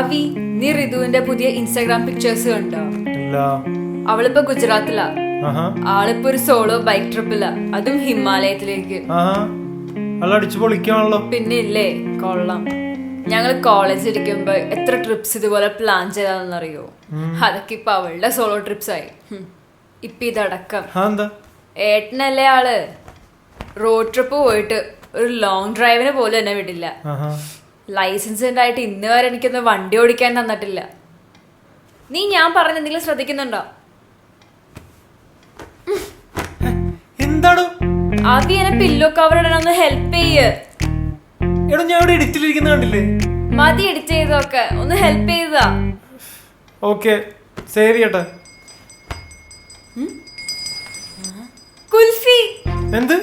അവി, നീ ഋതുവിന്റെ പുതിയ ഇൻസ്റ്റാഗ്രാം പിക്ചേഴ്സ് കണ്ടോ? ഇല്ല. അവളിപ്പോ ഗുജറാത്തിലാ. ആളിപ്പോ ഒരു സോളോ ബൈക്ക് ട്രിപ്പിലാ, അതും ഹിമാലയത്തിലേക്ക്. അടിച്ചു പൊളിക്കാണല്ലോ. പിന്നെ ഇല്ലേ, കൊള്ളാം. ഞങ്ങൾ കോളേജിൽ ഇരിക്കുമ്പോ എത്ര ട്രിപ്സ് ഇതുപോലെ പ്ലാൻ ചെയ്താന്നറിയോ? അതൊക്കെ ഇപ്പൊ അവളുടെ സോളോ ട്രിപ്സ് ആയി. ഇപ്പൊ ഇതടക്കം. ഏട്ടനല്ലേ ആള്, റോഡ് ട്രിപ്പ് പോയിട്ട് ഒരു ലോങ് ഡ്രൈവിന് പോലും എന്നെ വിടില്ല. ലൈസൻസ് ഉണ്ടായിട്ട് ഇന്ന് വരെ എനിക്കൊന്ന് വണ്ടി ഓടിക്കാൻ തന്നിട്ടില്ല. നീ ഞാൻ പറഞ്ഞ എന്തെങ്കിലും ശ്രദ്ധിക്കുന്നുണ്ടോ? എന്താണ് ആവി, എന്നെ പില്ലോ കവർ ഇടാനൊന്ന് ഹെൽപ്പ് ചെയ്യ്. എടാ, ഞാൻ ഇവിടെ എഡിറ്റിലിരിക്കുന്ന കണ്ടില്ലേ? മതി എഡിറ്റ് ചെയ്തൊക്കെ, ഒന്ന് ഹെൽപ്പ് ചെയ്താ. ഓക്കെ, സേവ് ചെയ്യട്ടെ. കുൽഫി. എന്ത്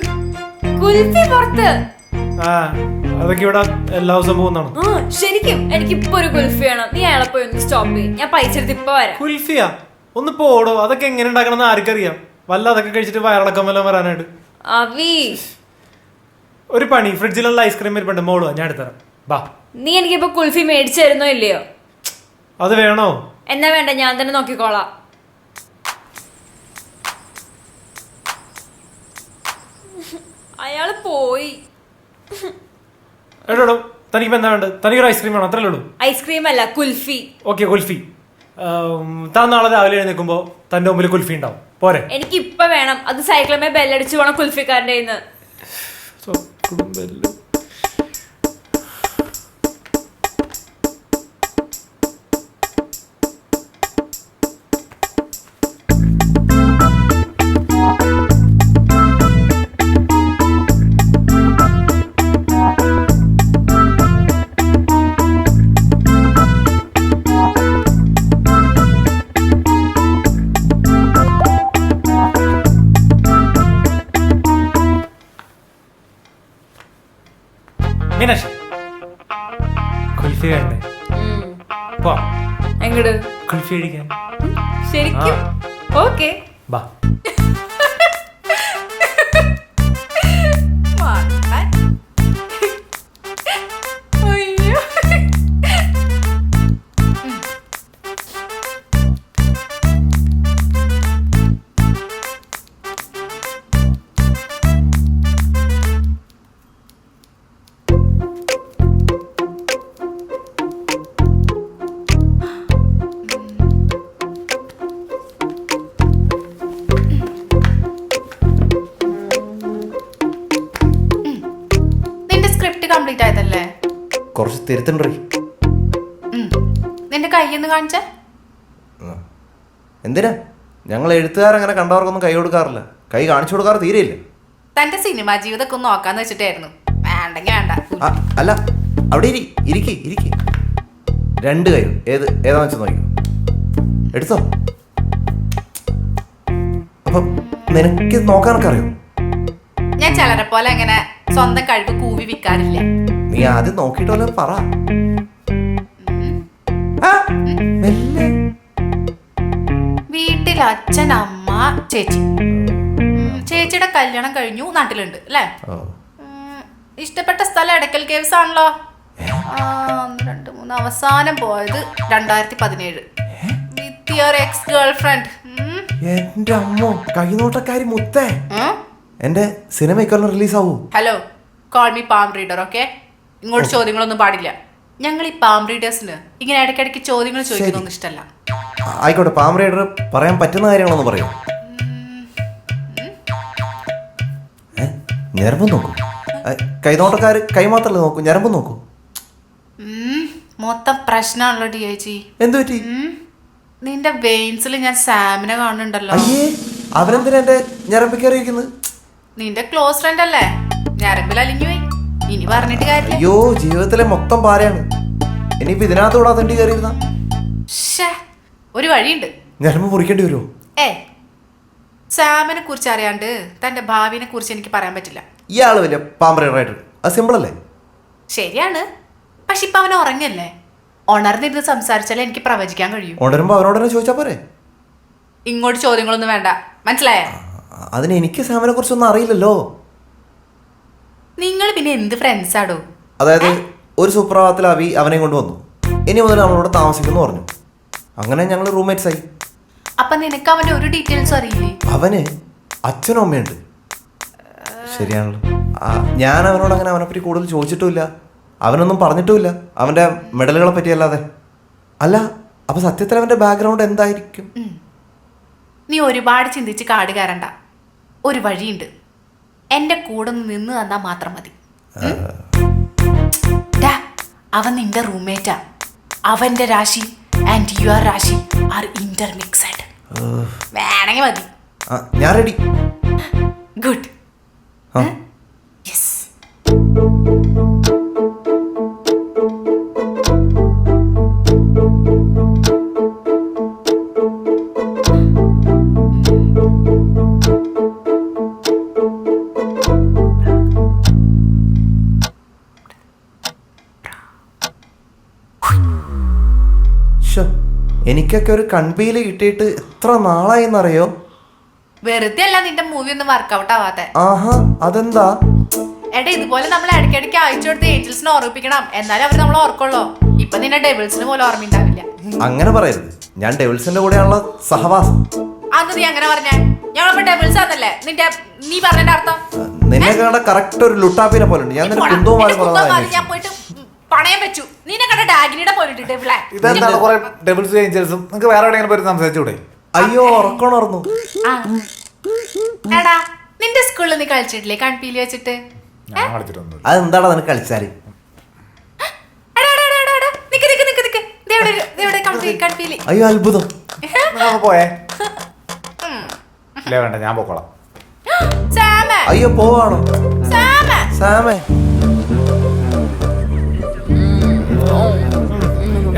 കുൽഫി പുറത്ത്? അതൊക്കെ ഇവിടെ എല്ലാ ദിവസവും പോകുന്നതാണ്. ശരിക്കും എനിക്കിപ്പോ ഒരു കുൽഫി വേണം. നീ അയാളെ പോയി ഒന്ന് സ്റ്റോപ്പ് ചെയ്യും, ഞാൻ പൈസ എടുത്ത് ഇപ്പൊ വരാം. കുൽഫിയാ? ഒന്ന് പോടോ, അതൊക്കെ എങ്ങനെ ഉണ്ടാക്കണം ആർക്കറിയാം? വല്ല അതൊക്കെ കഴിച്ചിട്ട് വയറടക്കം വല്ലതും വരാനായിട്ട്. അവി, ഒരു പണി, ഫ്രിഡ്ജിലുള്ള ഐസ്ക്രീം ഇരിപ്പുണ്ട്, മോളോ ഞാൻ എടുത്തരാം. ബാ. നീ എനിക്കിപ്പോ കുൽഫി മേടിച്ചു തരുന്നോ ഇല്ലയോ? അത് വേണോ? എന്നാ വേണ്ട, ഞാൻ തന്നെ നോക്കിക്കോളാം. അയാള് പോയി. എടോ, തനിക്ക് എന്താ വേണ്ടത്? തനിക്കൊരു ഐസ്ക്രീം വേണം, അത്രല്ലേ ഉള്ളൂ? ഐസ്ക്രീം അല്ല, കുൽഫി. ഓക്കെ, കുൽഫി. താൻ നാളെ രാവിലെ എഴുന്നേൽക്കുമ്പോ തന്റെ മുമ്പിൽ കുൽഫി ഉണ്ടാവും, പോരെ? എനിക്ക് ഇപ്പൊ വേണം. അത് സൈക്കിളമേ ബെല്ലടിച്ചു പോണം കുൽഫിക്കാരന്റെ കയ്യിന്ന്. മീനാക്ഷി, കുൽഫി വേണ്ടേ? പോ. എങ്ങട്? കുൽഫി അടിക്കാൻ. ശരിക്കും? ഓക്കെ, ബാ. കംപ്ലീറ്റ് ആയതല്ലേ? കുറച്ച് തിരുത്തണ്ടേ. നിന്റെ കൈയൊന്ന് കാണിച്ചേ. എന്തിനാ? ഞങ്ങൾ എഴുത്തുകാരങ്ങനെ കണ്ടവർക്കൊന്നും കൈ കൊടുക്കാറില്ല, കൈ കാണിച്ചു കൊടുക്കാറ് തീരെയില്ല. തന്റെ സിനിമാ ജീവിതമൊക്കെ ഒന്ന് നോക്കാന്ന് വെച്ചിട്ടായിരുന്നു. വേണ്ടെങ്കിൽ വേണ്ട. അല്ല, അവിടെ ഇരിക്കി. രണ്ട് കൈ ഏതാന്ന് വെച്ചാൽ നോക്കിയോ, എടുത്തോ. അപ്പം നിനക്ക് നോക്കാനൊക്കെ അറിയോ? ഞാൻ ചിലരെ പോലെ അങ്ങനെ സ്വന്തം കഴിവ് കൂവി വിൽക്കാറില്ല. നീ ആദ്യം നോക്കിയിട്ടല്ലോ പറ. വീട്ടിൽ അച്ഛൻ, അമ്മ, ചേച്ചി. ചേച്ചിയുടെ കല്യാണം കഴിഞ്ഞു, നാട്ടിലുണ്ട് അല്ലേ? ഇഷ്ടപ്പെട്ട സ്ഥലം എടക്കൽ കേവ്സ് ആണല്ലോ. 1, 2, 3 അവസാനം പോയത് 2017 with your ex girlfriend. എന്റെ അമ്മോ, കൈനോട്ടക്കാരി മുത്തേ. എന്റെ സിനിമ ഇക്കൊല്ലം റിലീസാവൂ. Hello, call me palm reader. Okay, ഇങ്ങോട്ട് ചോദ്യങ്ങളൊന്നും പാടില്ല. ഞങ്ങൾ ഈ പാം റീഡേഴ്സിന് ഇങ്ങനെ ഇടയ്ക്കിടയ്ക്ക് ചോദ്യങ്ങൾ ചോദിക്കുന്നൊന്നും ഇഷ്ടമല്ല. ആയിക്കോട്ടെ, പാം റീഡർ പറയാൻ പറ്റുന്ന കാര്യങ്ങളൊന്ന് പറയൂ. ഞരമ്പ് നോക്കൂ. കൈനോട്ടക്കാര് കൈ മാത്രമല്ലേ നോക്കൂ, ഞരമ്പ് നോക്കൂ. മൊത്തം പ്രശ്നമാണല്ലോ ഡി ചേച്ചി. എന്തു പറ്റി? നിന്റെ വെയിൻസിൽ ഞാൻ സാമിനെ കാണുന്നുണ്ടല്ലോ. അയ്യേ, അവരെന്തിനാ എന്റെ ഞരമ്പ് കയറിയിരിക്കുന്നത്? നിന്റെ ക്ലോസ് ഫ്രണ്ട് അല്ലേ, ഞരമ്പിൽ അലിഞ്ഞുപോയി. ഇനി പറഞ്ഞിട്ട് കാര്യം. അയ്യോ, ജീവിതത്തിലെ മൊത്തം പാരയാണ്. ഇനിയിപ്പോ ഇതിനകത്തൂടെ തണ്ടി കയറിയിരുന്ന ഒരു വഴിയുണ്ട്. ഞരമ്പ് മുറിക്കേണ്ടി വരുമോ? സാമിനെ കുറിച്ച് അറിയാണ്ട് തന്റെ ഭാവിനെ കുറിച്ച് എനിക്ക് പറയാൻ പറ്റില്ല. ഇയാള് വലിയ പാമ്പറേറ്റർ, അത് സിമ്പിൾ അല്ലേ? ശരിയാണ്, പക്ഷെ ഇപ്പൊ അവൻ ഉറങ്ങല്ലേ. ഉണർന്നിരുന്ന് സംസാരിച്ചാലേ എനിക്ക് പ്രവചിക്കാൻ കഴിയും. ഉണരുമ്പോ അവനോട് ചോദിച്ചാ പോരെ? ഇങ്ങോട്ട് ചോദ്യങ്ങളൊന്നും വേണ്ട, മനസ്സിലായ? അതിന് എനിക്ക് സാമിനെ കുറിച്ചൊന്നും അറിയില്ലല്ലോ. നിങ്ങൾ പിന്നെ എന്ത് ഫ്രണ്ട്സാടോ? അതായത് ഒരു സുപ്രഭാതത്തിൽ അവി അവനെ കൊണ്ടുവന്നു. ഇനി മുതൽ നമ്മളിവിടെ താമസിക്കുന്നു പറഞ്ഞു. അങ്ങനെ ഞങ്ങൾ റൂംമേറ്റ്സ് ആയി. അപ്പൊ നിനക്ക് അവന്റെ ഒരു ഡീറ്റെയിൽസും അറിയില്ലേ? അവന് അച്ഛനും അമ്മയുണ്ട്. ശരിയാണല്ലോ. ഞാൻ അവനോട് അങ്ങനെ അവനെപ്പറ്റി കൂടുതൽ ചോദിച്ചിട്ടുമില്ല, അവനൊന്നും പറഞ്ഞിട്ടുമില്ല അവൻ്റെ മെഡലുകളെ പറ്റിയല്ലാതെ. അല്ല, അപ്പൊ സത്യത്തിൽ അവൻ്റെ ബാക്ക്ഗ്രൗണ്ട് എന്തായിരിക്കും? നീ ഒരുപാട് ചിന്തിച്ച് കാട് കയറണ്ട. ഒരു വഴിയുണ്ട്. എന്റെ കൂടെ നിന്ന് തന്നാ മാത്രം മതി. അവൻ നിന്റെ റൂംമേറ്റാ. അവന്റെ രാശി ആൻഡ് യുവർ രാശി ആർ ഇന്റർമിക്സഡ്. വേണമെങ്കിൽ മതി. ഞാൻ റെഡി. ഗുഡ്. യെസ്. എനിക്കൊക്കെ ഒരു കൺപീല് കിട്ടിയിട്ട് എത്ര നാളായിന്നറിയോ? വെറുതെ അല്ല നിന്റെ മൂവി ഒന്നും വർക്കൗട്ട് ആവാത്തെ. ആഹാ, അതെന്താ? എടാ, ഇതുപോലെ നമ്മൾ ഇടയ്ക്കിടയ്ക്ക് അയച്ചു കൊടുത്ത് ഏഞ്ചൽസിനെ ഓർമ്മിപ്പിക്കണം, എന്നാലും അവർ നമ്മൾ ഓർക്കുള്ളൂ. ഇപ്പൊ നിന്നെ ഡെവിൾസിന് പോലും ഓർമ്മയുണ്ടാവില്ല. അങ്ങനെ പറയരുത്. ഞാൻ ഡെവിൾസിന്റെ കൂടെയാണുള്ള സഹവാസം. അന്ന് നീ അങ്ങനെ പറഞ്ഞേ? ഞങ്ങളിപ്പോ ഡെവിൾസ് ആണല്ലേ? നീ പറഞ്ഞതിന്റെ അർത്ഥം? നിന്നെ കണ്ട കറക്റ്റ് ഒരു ലുട്ടാപ്പിനെ പോലെ ഉണ്ട്. ഞാൻ നിന്നെ കുന്തവുമായി ഞാൻ പോയിട്ട് പണയം വെച്ചു. നിന്നെ കണ്ട ഡാഗിനിയുടെ പോലെ ഇതെന്താണ് കുറെ ഡബിൾസ് ഏഞ്ചൽസും? നിങ്ങൾക്ക് വേറെ എവിടെയെങ്കിലും പോയി സംസാരിച്ചൂടെ? അയ്യോ, ഉറക്കണർന്നു. എടാ, നിന്റെ സ്കൂളിൽ നീ കളിച്ചിട്ടില്ലേ കൺപീലി വെച്ചിട്ട്? അതെന്താടാ നിനക്ക് കളിച്ചാല്? അയ്യോ, അത്ഭുതം. പോയേ വേണ്ട, ഞാൻ പോക്കോളാം. അയ്യോ, പോവാണോ സാമേ?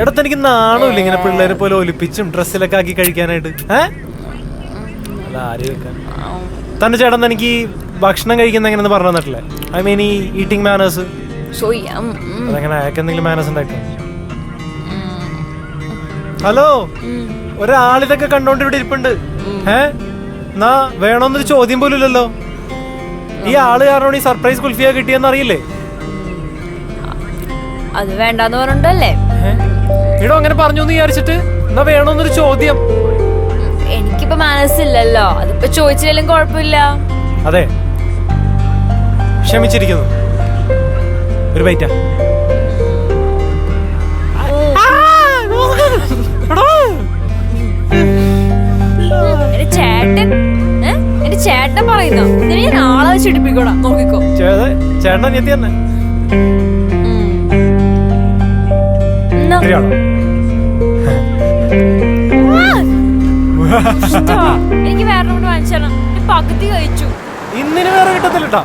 എടാ, തനിക്ക് നാണമില്ല ഇങ്ങനെ പിള്ളേരെ പോലെ ഒലിപ്പിച്ചും ഡ്രസ്സിലൊക്കെ ആക്കി കഴിക്കാനായിട്ട്? തന്റെ ചേട്ടൻ തനിക്ക് ഭക്ഷണം കഴിക്കുന്ന എങ്ങനെയെന്ന് പറഞ്ഞു തന്നിട്ടില്ലേ? ഐ മീൻ ഈ ഈറ്റിംഗ് മാനേഴ്സ്. അതെങ്ങനെ അയാൾക്ക് എന്തെങ്കിലും മാനേഴ്സ് ഉണ്ടാക്കാം? ഹലോ, ഒരാളിതൊക്കെ കണ്ടോണ്ട് ഇവിടെ ഇരിപ്പുണ്ട്. എന്നാ വേണോന്നൊരു ചോദ്യം പോലും ഇല്ലല്ലോ. ഈ ആള് കാരണം ഈ സർപ്രൈസ് കുൽഫിയ കിട്ടിയെന്ന് അറിയില്ലേ? അത് വേണ്ടെന്ന് പറഞ്ഞിട്ടല്ലേ? ഇടോ അങ്ങനെ പറഞ്ഞു എന്ന് വിചാരിച്ചിട്ട് എന്നാ വേണോന്നൊരു ചോദ്യം. എനിക്കിപ്പോ മനസ്സില്ലല്ലോ, അതിപ്പോ ചോദിച്ചില്ലെങ്കിലും കുഴപ്പമില്ല. അതെ, ക്ഷമിച്ചിരിക്കുന്നു. ഒരു ബൈറ്റാ. എന്റെ ചേട്ടൻ പറയുന്നു ഇതിന് ഞാൻ ആളെ വെച്ച് ഇടിപ്പിക്കോടാ. നോക്കിക്കോ ചേട്ടൻ എത്തി തന്നെ. എനിക്ക് വേറെ കൊണ്ട് വാങ്ങിച്ചാൽ പകുതി കഴിച്ചു. ഇന്നിന് വേറെ കിട്ടത്തില്ലട്ടാ.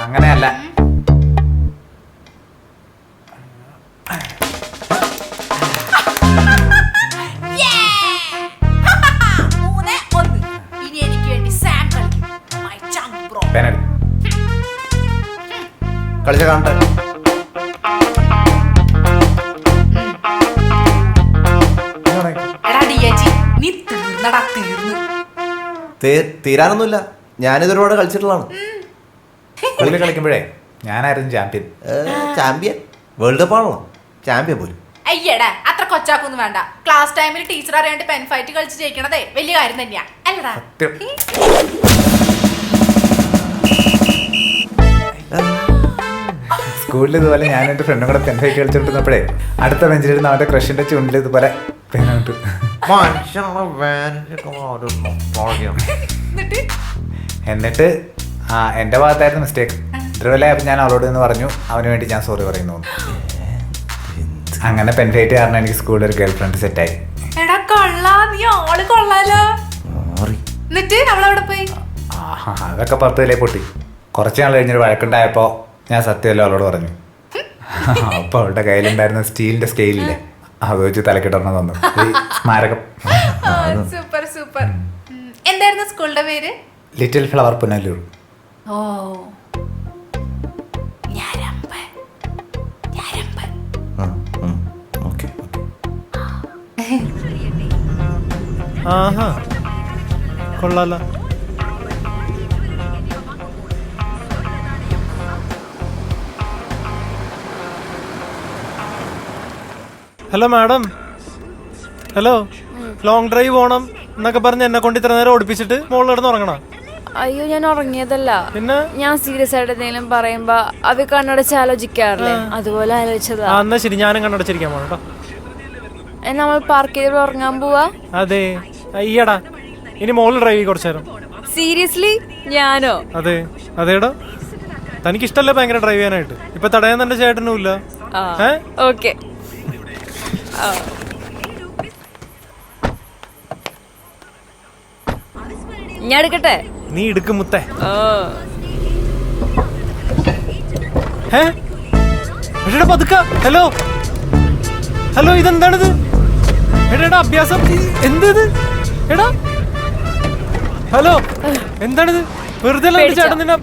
അങ്ങനെയല്ല. കളിച്ച കാണട്ടെ. തീരാനൊന്നുമില്ല. ഞാനിതൊരുപാട് കളിച്ചിട്ടുള്ളതാണ്. കളിക്കുമ്പോഴേ ഞാനായിരുന്നു ചാമ്പ്യൻ. ചാമ്പ്യൻ? വേൾഡ് കപ്പ് ആണല്ലോ, ചാമ്പ്യൻ പോലും. അയ്യടാ, അത്ര കൊച്ചാക്കൊന്നും വേണ്ട. ക്ലാസ് ടൈമിൽ ടീച്ചർ അറിയാണ്ട് പെൻ ഫൈറ്റ് കളിച്ച് ജയിക്കണതേ വലിയ കാര്യം തന്നെയാ അല്ലടാ? സ്കൂളിൽ ഇതുപോലെ ഞാൻ എൻ്റെ ഫ്രണ്ടും കൂടെ പെൻ ഫൈറ്റ് കളിച്ചിട്ടുന്നപ്പോഴേ അടുത്ത ബെഞ്ചിലിരുന്ന് അവൻ്റെ ക്രഷിന്റെ ചുണ്ടിൽ ഇതുപോലെ പെനിട്ട്. എന്നിട്ട് എൻ്റെ ഭാഗത്തായിരുന്നു മിസ്റ്റേക്ക്. ഇത്രവല്ലേ ഞാൻ അവളോട് എന്ന് പറഞ്ഞു. അവന് വേണ്ടി ഞാൻ സോറി പറയുന്നു. അങ്ങനെ പെൻ ഫൈറ്റ് കാരണം എനിക്ക് സ്കൂളിൽ ഒരു ഗേൾ ഫ്രണ്ട് സെറ്റായി. അതൊക്കെ 10 പൊട്ടി. കുറച്ച് നാൾ കഴിഞ്ഞൊരു വഴക്കുണ്ടായപ്പോൾ ഞാൻ സത്യമല്ലോ അവളോട് പറഞ്ഞു. അപ്പോൾ അവളുടെ കയ്യിലുണ്ടായിരുന്ന സ്റ്റീലിന്റെ സ്കെയിലില്ലേ, അത് വെച്ച് തലക്കിടണം തന്നു സ്മാരകം. Super super. എന്തായിരുന്നു സ്കൂളിന്റെ പേര്? Little flower Punalur. ഓ ഞരമ്പ് ഞരമ്പ്. ഓക്കെ. ആഹാ കൊള്ളാലോ. Hello madam, hello. Long drive പോണം എന്നൊക്കെ പറഞ്ഞ് എന്നെ കൊണ്ട് ഇത്ര നേരം ഓടിപ്പിച്ചിട്ട് മോളിൽ കിടന്ന് ഉറങ്ങണം. അയ്യോ ഞാൻ ഉറങ്ങിയതല്ല. പിന്നെ ഞാൻ സീരിയസ് ആയിട്ട് എന്തെങ്കിലും പറയുമ്പോ അവ കണ്ണടച്ച് ആലോചിക്കാറില്ലേ, അതുപോലെ ആലോചിച്ചതാ. എന്നാ ശരി, ഞാനും കണ്ണടച്ചിരിക്കാൻ പോണം കേട്ടോ. നമ്മൾ പാർക്ക് ചെയ്ത് ഉറങ്ങാൻ പോവാ. അതെ അയ്യടാ, ഇനി മോളിൽ ഡ്രൈവ് ചെയ്യും കുറച്ചു നേരം. സീരിയസ്ലി? ഞാനോ? അതെ അതേടാ, തനിക്ക് ഇഷ്ടല്ലേ ഭയങ്കര ഡ്രൈവ് ചെയ്യാനായിട്ട്? ഇപ്പൊ തടയാൻ തന്റെ ചേട്ടനും ഇല്ല. ഓക്കെ. ഞാൻ എടുക്കട്ടെ? നീ എടുക്കും മുത്തേ. പതുക്ക. ഹലോ ഹലോ, ഇതെന്താണിത്? എടാ അഭ്യാസം എന്ത് ഇത്? എടാ ഹലോ, എന്താണിത്? വെറുതെ ചേട്ടൻ നിന്നെ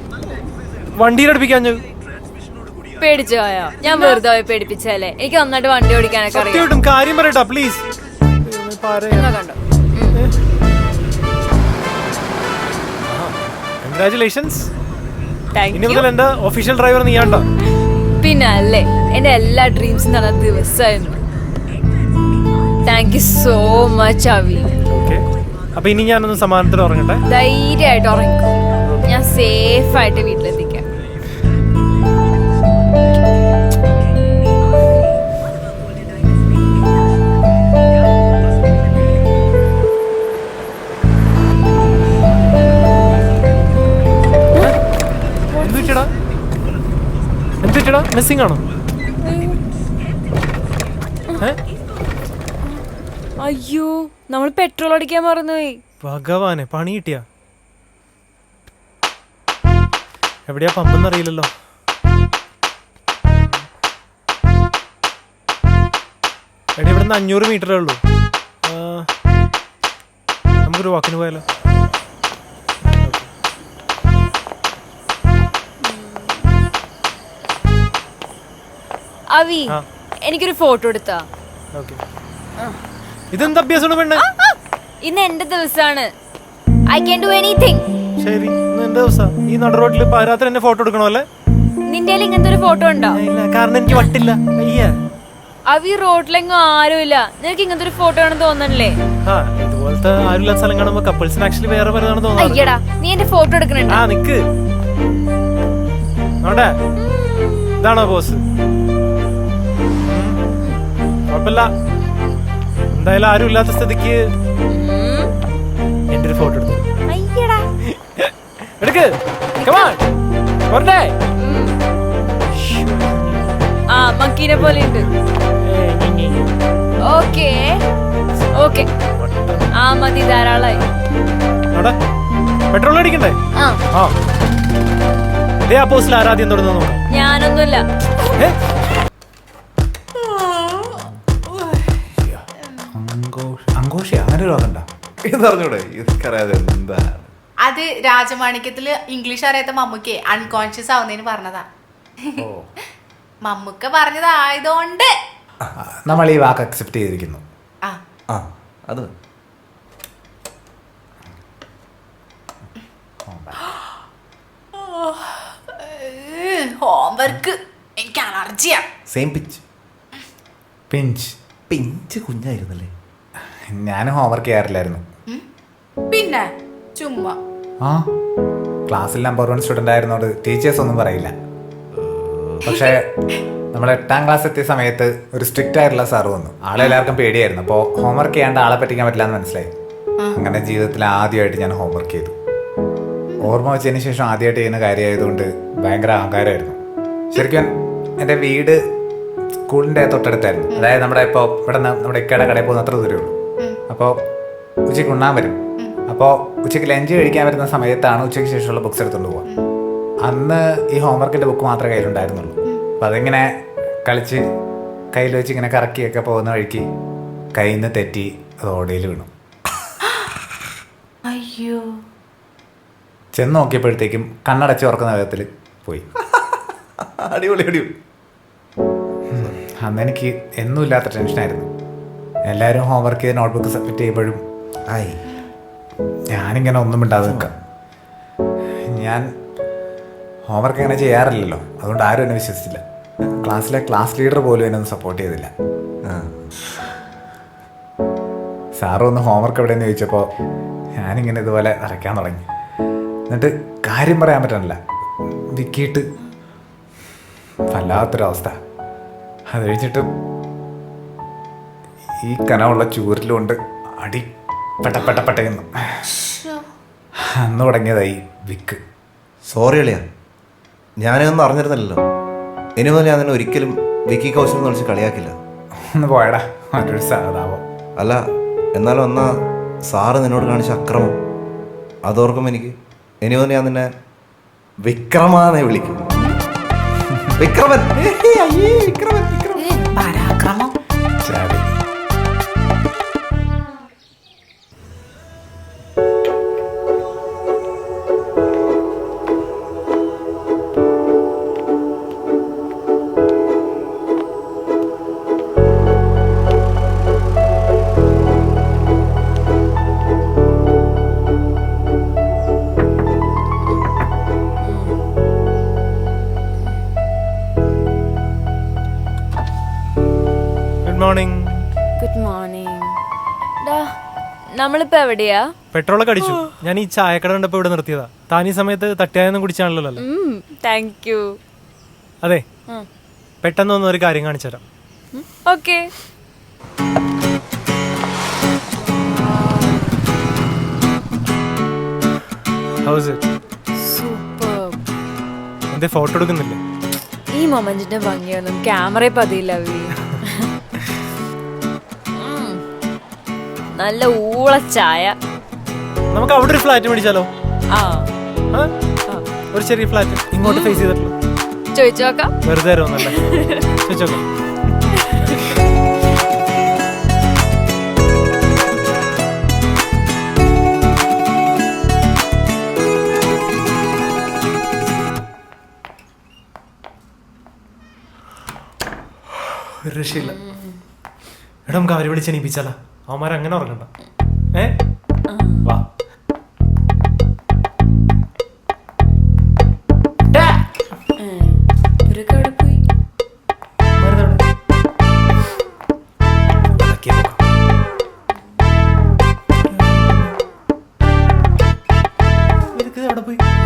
വണ്ടിയിലടുപ്പിക്കാൻ പേടിച്ചു പോയോ? ഞാൻ വെറുതെ പോയി പേടിപ്പിച്ചല്ലേ. എനിക്ക് നന്നായിട്ട് വണ്ടി ഓടിക്കാനൊക്കെ അറിയാം. സത്യമായിട്ടും കാര്യം പറയട്ടോ പ്ലീസ്. കണ്ടോ? കൺഗ്രാറ്റുലേഷൻസ്. താങ്ക് ഇനി യു. മുതൽ എന്റെ ഒഫീഷ്യൽ ഡ്രൈവർ നീയാണ്ടോ? പിന്നെ അല്ലേ, എന്റെ എല്ലാ ഡ്രീംസും നടന്ന ദിവസമായിരുന്നു. താങ്ക് യു സോ മച്ച് അവി. ഓക്കെ, അപ്പൊ ഇനി ഞാനൊന്ന് സമാധാനത്തിൽ ഉറങ്ങട്ടെ. ധൈര്യമായിട്ട് ഉറങ്ങിക്കോ, ഞാൻ സേഫ് ആയിട്ട് വീട്ടിലെത്തിക്കാം. എന്തുച്ചടാ, മിസ്സിംഗ് ആണോ? അയ്യോ, നമ്മൾ പെട്രോൾ അടിക്കാൻ മറന്നുപോയി. ഭഗവാനെ, പണി കിട്ടിയ? എവിടെയാ പമ്പെന്ന് അറിയില്ലല്ലോ. എടി, ഇവിടുന്ന് 500 മീറ്ററേ ഉള്ളൂ. നമുക്കൊരു വാക്കിന് പോയാലോ? അവി, എനിക്കൊരു ഫോട്ടോ എടുത്താ. ഇതെന്താ അഭ്യാസമാണ് പെണ്ണ്? ഇന്ന് എന്റെ ദിവസമാണ്. I can do anything. ശരി, ഇന്ന് എന്റെ ദിവസം. ഈ നട റോഡിൽ പാരാത്രി എന്നെ ഫോട്ടോ എടുക്കണോ അല്ലേ? നിന്റെ ഇങ്ങനത്തെ ഒരു ഫോട്ടോ ഉണ്ടോ? ഇല്ല, കാരണം എനിക്ക് വട്ടില്ല. അയ്യ, അവി റോഡിലെങ്ങും ആരുമില്ല, നിനക്ക് ഇങ്ങനത്തെ ഒരു ഫോട്ടോ ആണെന്ന് തോന്നണില്ലേ? ഇതുപോലത്തെ ആരുമില്ലാത്ത സ്ഥലം കാണുമ്പോ കപ്പിൾസിന് ആക്ച്വലി വേറെ വരുന്നതാണെന്ന് തോന്നുന്നു. അയ്യടാ, നീ എന്റെ ഫോട്ടോ എടുക്കണുണ്ട്. നിക്ക്. നോട്ടെ, ഇതാണോ ബോസ്? കുഴപ്പമില്ല, എന്തായാലും ആരും ഇല്ലാത്ത സ്ഥിതിക്ക് എന്റെ ഒരു ഫോട്ടോ എടുത്തു. അയ്യടാ, എടുക്ക്. Come on. പോരട്ടെ? മക്കീനെ പോലെ ഉണ്ട്. ഓക്കേ ഓക്കേ, മതി, ധാരാളായി. പെട്രോൾ അടിക്കണ്ടേ? ഇതേ ആ പോസ്റ്റിൽ ആരാദ്യം തുടർന്ന് നോക്കാം. ഞാനൊന്നുമില്ല. അങ്ങനെ രോഗണ്ട ഇതറിഞ്ഞൂടെ? ഇതറിയാതെ എന്താ? അത് രാജമാണിക്യത്തില് ഇംഗ്ലീഷ് അറിയാത്ത മമ്മൂക്ക് അൺകോൺഷ്യസ് ആവുന്നതിന് പറഞ്ഞതാ. മമ്മൂക്ക പറഞ്ഞതായതുകൊണ്ട് നമ്മൾ ഈ വാക്ക് അക്സെപ്റ്റ് ചെയ്തിരിക്കുന്നു. അത് ഹോംവർക്ക് എനിക്ക് അലർജിയാ. Same pitch. പിഞ്ച് കുഞ്ഞായിരുന്നല്ലേ? ഞാൻ ഹോംവർക്ക് ചെയ്യാറില്ലായിരുന്നു. പിന്നെ ചുമ്മാ ക്ലാസ്സിൽ നമ്പർ 1 സ്റ്റുഡൻ്റ് ആയിരുന്നോണ്ട് ടീച്ചേഴ്സ് ഒന്നും പറയില്ല. പക്ഷേ നമ്മൾ 8ാം ക്ലാസ് എത്തിയ സമയത്ത് ഒരു സ്ട്രിക്റ്റ് ആയിട്ടുള്ള സാറ് വന്നു. ആളെ എല്ലാവർക്കും പേടിയായിരുന്നു. അപ്പോൾ ഹോംവർക്ക് ചെയ്യാണ്ട് ആളെ പറ്റിക്കാൻ പറ്റില്ല എന്ന് മനസ്സിലായി. അങ്ങനെ ജീവിതത്തിൽ ആദ്യമായിട്ട് ഞാൻ ഹോംവർക്ക് ചെയ്തു. ഓർമ്മ വെച്ചതിന് ശേഷം ആദ്യമായിട്ട് ചെയ്യുന്ന കാര്യമായതുകൊണ്ട് ഭയങ്കര അഹങ്കാരമായിരുന്നു. ശരിക്കും എൻ്റെ വീട് സ്കൂളിൻ്റെ തൊട്ടടുത്തായിരുന്നു. അതായത് നമ്മുടെ ഇപ്പോൾ ഇവിടെ നമ്മുടെ ഇക്കയുടെ കടയിൽ പോകുന്ന അത്ര ദൂരമേ ഉള്ളൂ. അപ്പോൾ ഉച്ചയ്ക്ക് ഉണ്ണാൻ വരും. അപ്പോൾ ഉച്ചയ്ക്ക് ലഞ്ച് കഴിക്കാൻ വരുന്ന സമയത്താണ് ഉച്ചയ്ക്ക് ശേഷമുള്ള ബുക്സ് എടുത്തുകൊണ്ട് പോവുക. അന്ന് ഈ ഹോംവർക്കിൻ്റെ ബുക്ക് മാത്രമേ കയ്യിലുണ്ടായിരുന്നുള്ളൂ. അപ്പോൾ അതിങ്ങനെ കളിച്ച് കയ്യിൽ വെച്ച് ഇങ്ങനെ കറക്കിയൊക്കെ പോകുന്ന വഴിക്ക് കയ്യിൽ നിന്ന് തെറ്റി അത് ഓടയിൽ വീണു. അയ്യോ. ചെന്ന് നോക്കിയപ്പോഴത്തേക്കും കണ്ണടച്ച് ഉറക്കുന്ന വിധത്തിൽ പോയി. അടിപൊളി അടിപൊളി. അന്ന് എനിക്ക് എന്നുമില്ലാത്ത ടെൻഷനായിരുന്നു. എല്ലാവരും ഹോംവർക്ക് ചെയ്ത് നോട്ട്ബുക്ക് സബ്മിറ്റ് ചെയ്യുമ്പോഴും ഞാനിങ്ങനെ ഒന്നും മിണ്ടാതെ നിൽക്കാം. ഞാൻ ഹോംവർക്ക് അങ്ങനെ ചെയ്യാറില്ലല്ലോ, അതുകൊണ്ട് ആരും എന്നെ വിശ്വസിച്ചില്ല. ക്ലാസ്സിലെ ക്ലാസ് ലീഡർ പോലും എന്നെ ഒന്നും സപ്പോർട്ട് ചെയ്തില്ല. സാറ് ഒന്ന് ഹോംവർക്ക് എവിടെയെന്ന് ചോദിച്ചപ്പോൾ ഞാനിങ്ങനെ ഇതുപോലെ വരയ്ക്കാൻ തുടങ്ങി. എന്നിട്ട് കാര്യം പറയാൻ പറ്റണില്ല, വിക്കിയിട്ട് വല്ലാത്തൊരവസ്ഥ. അത് കഴിഞ്ഞിട്ട് ഈ കനമുള്ള ചൂരിലുകൊണ്ട് അടി പെട്ടപ്പെട്ടുന്നു. അന്ന് തുടങ്ങിയതായി വിക്ക്. സോറി അളിയാ, ഞാനൊന്നും അറിഞ്ഞിരുന്നില്ലല്ലോ. ഇനി മുതൽ ഞാൻ തന്നെ ഒരിക്കലും വിക്കി കൗശൽ എന്ന് വിളിച്ച് കളിയാക്കില്ല. ഒന്ന് പോയടാ, മറ്റൊരു സാധാവോ. അല്ല, എന്നാലും എന്നാ സാറ് നിന്നോട് കാണിച്ച അക്രമം അതോർക്കുമ്പോൾ എനിക്ക് ഇനി മുതൽ ഞാൻ നിന്നെ വിക്രമാന്നെ വിളിക്കും. വിക്രമൻ, വിക്രമൻ, പരാക്രമം. ശരി. Good morning. നമ്മളിപ്പോ എവിടെയാ? പെട്രോളൊക്കെ അടിച്ചു. ഞാൻ ഈ ചായക്കട കണ്ടപ്പോ ഇവിടെ നിർത്തിയതാ. താൻ ഈ സമയത്ത് തട്ടിയായൊന്നും കുടിച്ചാണല്ലോ അല്ലേ? Thank you. അതെ, പെട്ടെന്ന് ഒന്ന് ഒരു കാര്യം കാണിച്ചു തരാം. ഓക്കെ. സൂപ്പർ. എന്തേ ഫോട്ടോ എടുക്കുന്നില്ലേ? ഈ മൊമെന്റിന്റെ ഭംഗിയൊന്നും ക്യാമറയിൽ പതിയില്ല. നല്ല ഊള ചായ. നമുക്ക് അവിടെ ഒരു ഫ്ലാറ്റ് മേടിച്ചാലോ? ആ, ഒരു ചെറിയ ഫ്ലാറ്റ് ഇങ്ങോട്ട് ഫേസ് ചെയ്തിട്ടുള്ളൂ. ചോദിച്ചോക്കാം. വെറുതെ തരുമെന്നല്ലേ? ചോദിച്ചോക്കാം. ഒരു രക്ഷയില്ല. എടാ, നമുക്ക് അവരെ വിളിച്ച് എണീപ്പിച്ചാലോ? അവന്മാരങ്ങനെ ഉറങ്ങണ്ട. വാ.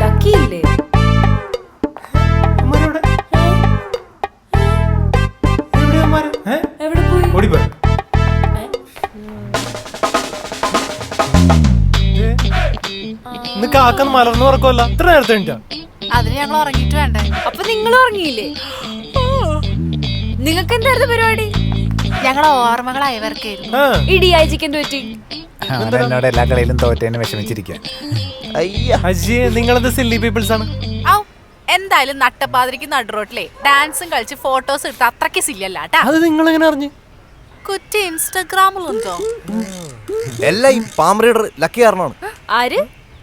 ലക്കിയില്ലേ? എവിടെ പോയി? ഓടിപ്പോയി. ഇന്ന് കാക്കന്ന് മലർന്നു ഉറക്കമല്ല. ഇത്ര നേരത്തെ എണീറ്റാ? അതിന് ഞങ്ങൾ ഉറങ്ങിയിട്ട് വേണ്ടേ? അപ്പൊ നിങ്ങൾ ഉറങ്ങിയില്ലേ? നിങ്ങൾക്ക് എന്തായിരുന്നു പരിപാടി? ഞങ്ങളെ ഓർമ്മകളായി വർക്കായിരുന്നു. ഈ DIGക്ക് എന്ത് പറ്റി? എന്നോട് എല്ലാ കളിയിലും തോറ്റേനെ വിഷമിച്ചിരിക്കുക. അജി, നിങ്ങളെന്ത് സില്ലി പീപ്പിൾസ് ആണ്. എന്തായാലും നട്ടപ്പാതിരിക്ക് നടുറോട്ടിലെ ഡാൻസും കളിച്ച് ഫോട്ടോസ് എടുത്ത് അത്രയ്ക്ക് സില്ലല്ലാട്ടാ. അത് നിങ്ങൾ എങ്ങനെ അറിഞ്ഞു? കുറ്റി ഇൻസ്റ്റാഗ്രാമിലുണ്ടോ? എല്ലാം ഈ പാം റീഡർ ലക്കി കാരണമാണ്. ആര്?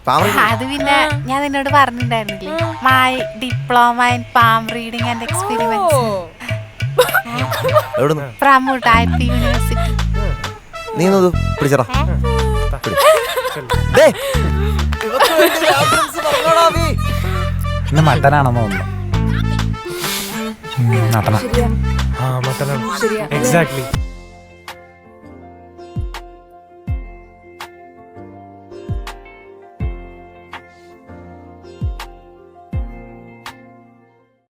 അത് പിന്നെ ഞാൻ നിന്നോട് പറഞ്ഞിട്ടുണ്ടായിരുന്നില്ലേ, my diploma in palm reading and experiments from Udaipi university. നീ പിടിച്ചടാ. ഇന്ന് മട്ടനാണെന്ന് തോന്നുന്നു. മട്ടനാണ്. എക്സാക്ട്ലി.